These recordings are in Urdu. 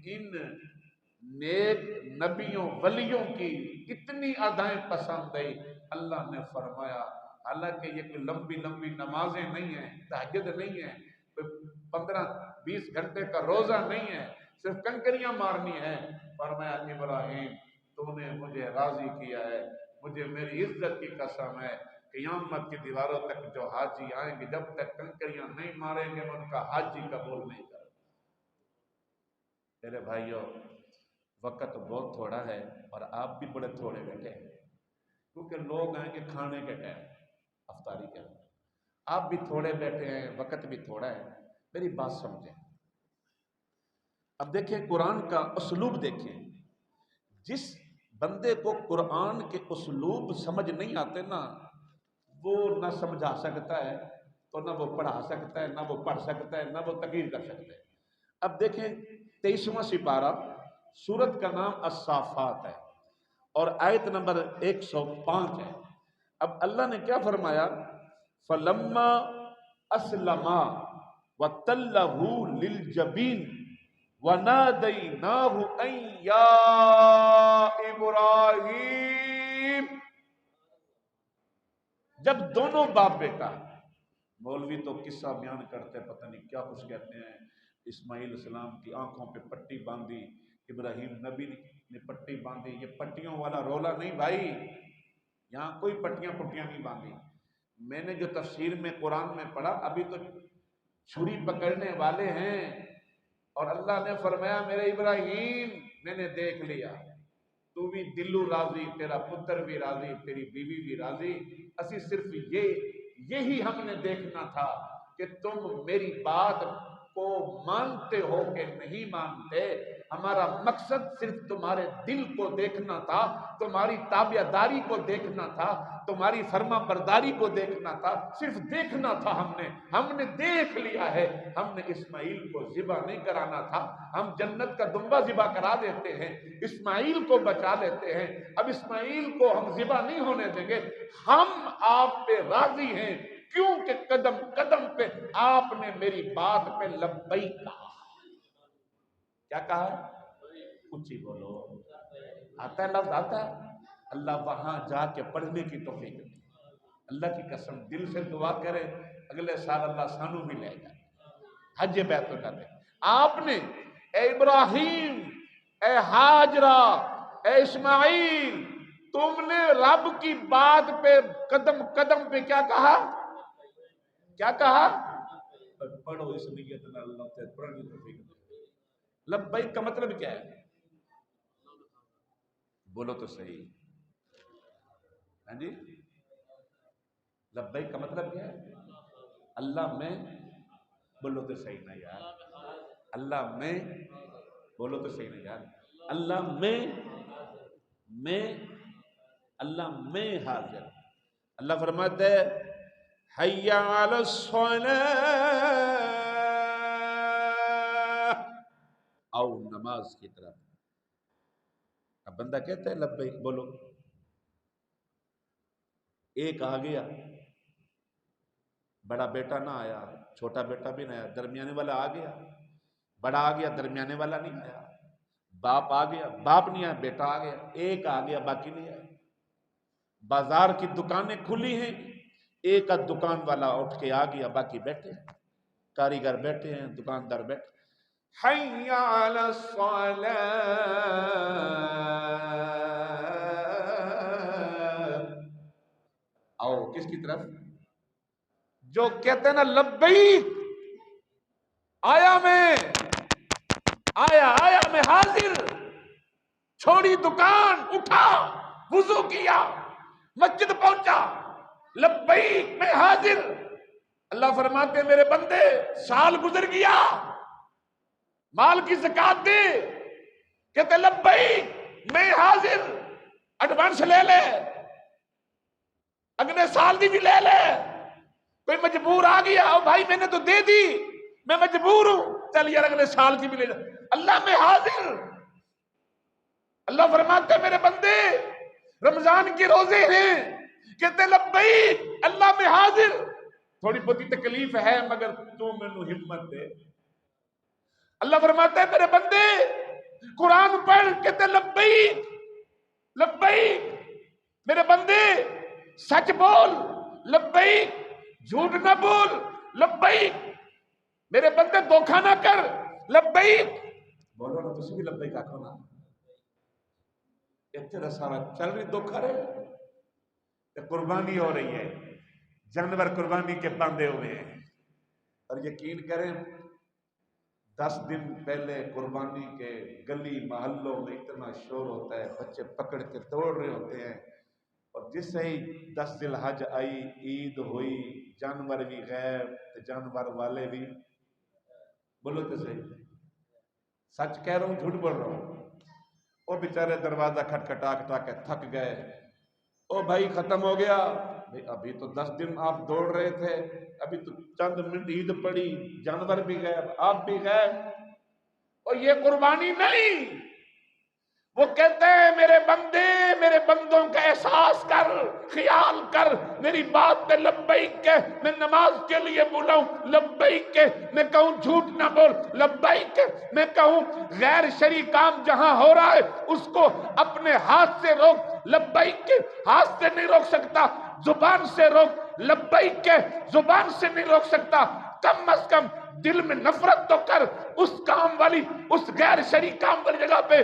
ان نیک نبیوں ولیوں کی اتنی ادائیں پسند آئی، اللہ نے فرمایا حالانکہ یہ کوئی لمبی لمبی نمازیں نہیں ہیں، تہجد نہیں ہے، 15-20 گھنٹے کا روزہ نہیں ہے، صرف کنکریاں مارنی ہے، فرمایا ابراہیم تو نے مجھے راضی کیا ہے، مجھے میری عزت کی قسم ہے قیامت کی دیواروں تک جو حاجی آئیں گے جب تک کنکریاں نہیں ماریں گے ان کا حج ہی قبول نہیں کریں۔ میرے بھائیوں وقت بہت تھوڑا ہے اور آپ بھی بڑے تھوڑے بیٹھے ہیں، کیونکہ لوگ آئیں گے کھانے کے ٹائم افطاری کے، آپ بھی تھوڑے بیٹھے ہیں، وقت بھی تھوڑا ہے، میری بات سمجھیں۔ اب دیکھیں قرآن کا اسلوب دیکھیں، جس بندے کو قرآن کے اسلوب سمجھ نہیں آتے نا، وہ نہ سمجھا سکتا ہے تو نہ وہ پڑھا سکتا ہے، نہ وہ پڑھ سکتا ہے، نہ وہ تقریر کر سکتا ہے۔ اب دیکھیں 23واں سپارہ، سورت کا نام الصافات ہے اور آیت نمبر 105 ہے۔ اب اللہ نے کیا فرمایا؟ فلما اسلما وتلہ للجبین ونادیناہ ان یا ابراہیم، جب دونوں باپ بیٹا، مولوی تو قصہ بیان کرتے پتہ نہیں کیا کچھ کہتے ہیں، اسماعیل السلام کی آنکھوں پہ پٹی باندھی، ابراہیم نبی نے پٹی باندھی، یہ پٹیوں والا رولا نہیں بھائی، یہاں کوئی پٹیاں نہیں باندھی۔ میں نے جو تفسیر میں قرآن میں پڑھا، ابھی تو چھری پکڑنے والے ہیں اور اللہ نے فرمایا میرے ابراہیم میں نے دیکھ لیا، تو بھی دلو راضی، تیرا پتر بھی راضی، تیری بیوی بھی راضی، اسی صرف یہی ہم نے دیکھنا تھا کہ تم میری بات کو مانتے ہو کہ نہیں مانتے، ہمارا مقصد صرف تمہارے دل کو دیکھنا تھا، تمہاری تابع داری کو دیکھنا تھا، تمہاری فرما برداری کو دیکھنا تھا، صرف دیکھنا تھا۔ ہم نے دیکھ لیا ہے، ہم نے اسماعیل کو ذبح نہیں کرانا تھا، ہم جنت کا دمبا ذبح کرا دیتے ہیں، اسماعیل کو بچا لیتے ہیں، اب اسماعیل کو ہم ذبح نہیں ہونے دیں گے، ہم آپ پہ راضی ہیں کیونکہ قدم قدم پہ آپ نے میری بات پہ لبیک کہا۔ کیا کہا؟ اونچی بولو، آتا ہے لفظ آتا ہے؟ اللہ وہاں جا کے پڑھنے کی توفیق دے، اللہ کی قسم دل سے دعا کرے اگلے سال اللہ سانو بھی لے جائے حج بیت اللہ دے۔ آپ نے اے ابراہیم، اے ہاجرہ، اے اسماعیل، تم نے رب کی بات پہ قدم قدم پہ کیا کہا؟ کیا کہا؟ پڑھو اس نیت میں اللہ سے پڑھنے کی توفیق دے۔ لبیک کا مطلب کیا ہے؟ بولو تو صحیح، ہاں جی، لبیک کا مطلب کیا ہے؟ اللہ میں، بولو تو صحیح نہ یار، اللہ میں، بولو تو صحیح نہ یار، اللہ میں اللہ میں حاضر۔ اللہ فرماتا ہے حی علی الصلاۃ، آؤ نماز کی طرف۔ اب بندہ کہتا ہے لبیک، بولو، ایک آ گیا، بڑا بیٹا نہ آیا، چھوٹا بیٹا بھی نہ آیا، درمیانے والا آ گیا، بڑا آ گیا، درمیانے والا نہیں آیا، باپ آ گیا، باپ نہیں آیا، بیٹا آ گیا، ایک آ گیا باقی نہیں آیا۔ بازار کی دکانیں کھلی ہیں، ایک آدھ دکان والا اٹھ کے آ گیا، باقی بیٹھے ہیں، کاریگر بیٹھے ہیں، دکاندار بیٹھے۔ حی علی الصلاۃ، آؤ کس کی طرف؟ جو کہتے ہیں نا لبیک، آیا میں حاضر، چھوڑی دکان، اٹھا، وضو کیا، مسجد پہنچا، لبیک میں حاضر۔ اللہ فرماتے ہیں میرے بندے سال گزر گیا، مال کی زکات دے، کہتے لبیک میں حاضر، ایڈوانس لے لے، اگلے سال دی بھی لے لے۔ کوئی مجبور آ گیا، او بھائی میں نے تو دے دی، میں مجبور ہوں، چل یار اگلے سال کی بھی لے لے۔ اللہ میں حاضر۔ اللہ فرماتے ہیں میرے بندے رمضان کے روزے ہیں، کہتے لبیک اللہ میں حاضر، تھوڑی بہت تکلیف ہے مگر تو میں نو ہمت دے۔ اللہ فرماتا ہے میرے بندے کر کہتے لبیک لبیک، میرے بندے سچ بول، لبیک جھوٹ نہ بول، لبیک میرے بندے دھوکا نہ کر، لبیک بولو نا، تسی بھی لبیک آکھو نا، اتنے رسالہ چل رہی دھوکا رہے، قربانی ہو رہی ہے، جانور قربانی کے باندھے ہوئے ہیں، اور یقین کریں 10 دن پہلے قربانی کے گلی محلوں میں اتنا شور ہوتا ہے، بچے پکڑ کے دوڑ رہے ہوتے ہیں، اور جس سے ہی 10 ذی الحج آئی، عید ہوئی، جانور بھی غیب، جانور والے بھی، بولو تو صحیح، سچ کہہ رہا ہوں جھوٹ بول رہا ہوں؟ وہ بیچارے دروازہ کھٹکھٹا کھٹا کے تھک گئے، او بھائی ختم ہو گیا، ابھی تو 10 دن آپ دوڑ رہے تھے، ابھی تو چند منٹ عید پڑی، جانور بھی غائب، آپ بھی غائب، اور یہ قربانی نہیں۔ وہ کہتے ہیں میرے بندے، میرے بندوں کا احساس کر، خیال کر، میری بات پہ لبیک کہہ، میں نماز کے لیے بولا ہوں لبیک کہہ، میں کہوں جھوٹ نہ بول لبیک کہہ، میں کہوں غیر شرعی کام جہاں ہو رہا ہے اس کو اپنے ہاتھ سے روک لبیک کہہ، ہاتھ سے نہیں روک سکتا زبان سے روک لبیک کہہ، زبان سے نہیں روک سکتا کم از کم دل میں نفرت تو کر، اس کام والی، اس غیر شرعی کام والی جگہ پہ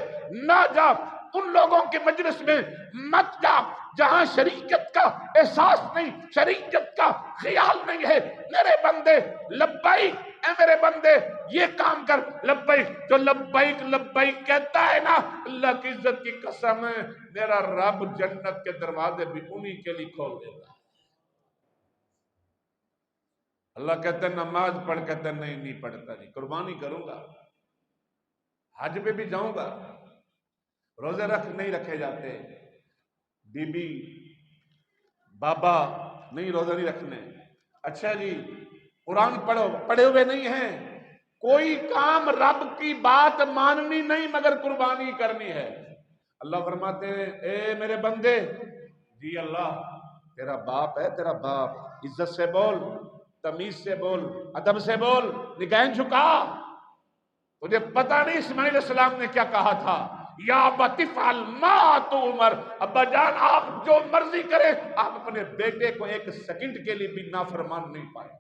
نہ جا، ان لوگوں کے مجلس میں مت جا جہاں شریعت کا احساس نہیں، شریعت کا خیال نہیں ہے۔ میرے بندے لبیک، اے میرے بندے یہ کام کر لبیک، جو لبیک لبیک کہتا ہے نا، اللہ کی عزت کی قسم ہے میرا رب جنت کے دروازے بھی انہی کے لیے کھول دیتا ہے۔ اللہ کہتا ہے نماز پڑھ، کہتا ہے نہیں پڑھتا، نہیں قربانی کروں گا، حج پہ بھی جاؤں گا، روزے نہیں رکھے جاتے، بی بی بابا نہیں روزہ نہیں رکھنے، اچھا جی قرآن پڑھو، پڑھے ہوئے نہیں ہیں، کوئی کام رب کی بات ماننی نہیں مگر قربانی کرنی ہے۔ اللہ فرماتے ہیں اے میرے بندے، جی اللہ تیرا باپ ہے، تیرا باپ، عزت سے بول، تمیز سے بول، ادب سے بول، نگاہیں جھکا، تجھے پتہ نہیں اسماعیل علیہ السلام نے کیا کہا تھا، یا ابت افعل ما تؤمر، ابا جان آپ جو مرضی کریں، آپ اپنے بیٹے کو ایک سیکنڈ کے لیے بھی نافرمان نہیں پائے۔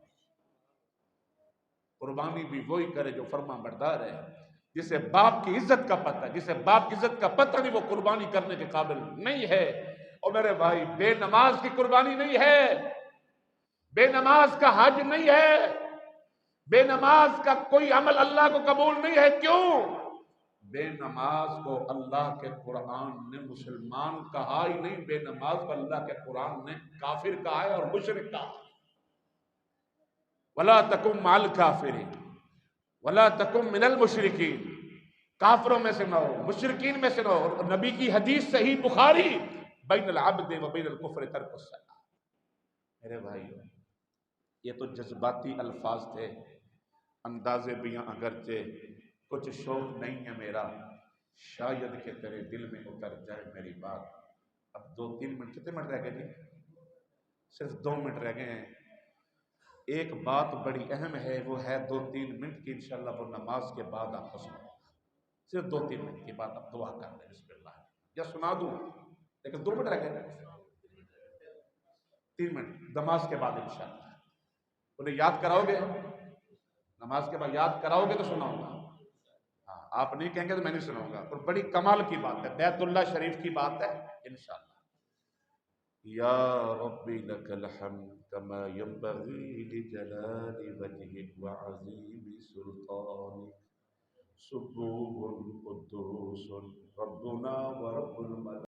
قربانی بھی وہی کرے جو فرما بردار ہے، جسے باپ کی عزت کا پتہ ہے، جسے باپ کی عزت کا پتہ نہیں وہ قربانی کرنے کے قابل نہیں ہے۔ اور میرے بھائی بے نماز کی قربانی نہیں ہے، بے نماز کا حج نہیں ہے، بے نماز کا کوئی عمل اللہ کو قبول نہیں ہے۔ کیوں؟ بے نماز کو اللہ کے قرآن نے مسلمان کہا ہی نہیں، بے نماز کو اللہ کے قرآن نے کافر کہا ہے اور مشرک کہا ہے۔ وَلَا تَكُمْ مَعَ الْكَافِرِينَ وَلَا تَكُمْ مِنَ الْمُشْرِكِينَ، کافروں میں سے نہ ہو، مشرکین میں سے نہ ہو۔ اور نبی کی حدیث صحیح بخاری، بین العبد و بین الکفر ترک الصلاۃ۔ میرے بھائی یہ تو جذباتی الفاظ تھے، انداز بیاں اگرچہ کچھ شوق نہیں ہے میرا، شاید کہ تیرے دل میں اتر جائے میری بات۔ اب 2-3 منٹ، کتنے منٹ رہ گئے جی؟ صرف 2 منٹ رہ گئے ہیں۔ ایک بات بڑی اہم ہے، وہ ہے 2-3 منٹ کی، انشاءاللہ وہ نماز کے بعد آپ کو سناؤں گا۔ صرف 2-3 منٹ کی بات، آپ دعا کر لیں بسم اللہ، یا سنا دوں، لیکن 2 منٹ رہ گئے، 3 منٹ نماز کے بعد انشاءاللہ۔ انہیں یاد کراؤ گے، نماز کے بعد یاد کراؤ گے تو سناؤں گا، ہاں آپ نہیں کہیں گے تو میں نہیں سناؤں گا۔ اور بڑی کمال کی بات ہے، بیت اللہ شریف کی بات ہے انشاءاللہ۔ یا ربی لک الحمد کما ینبغی لجلال وجہک وعظیم سلطانک، سبوح قدوس ربنا ورب الملائکہ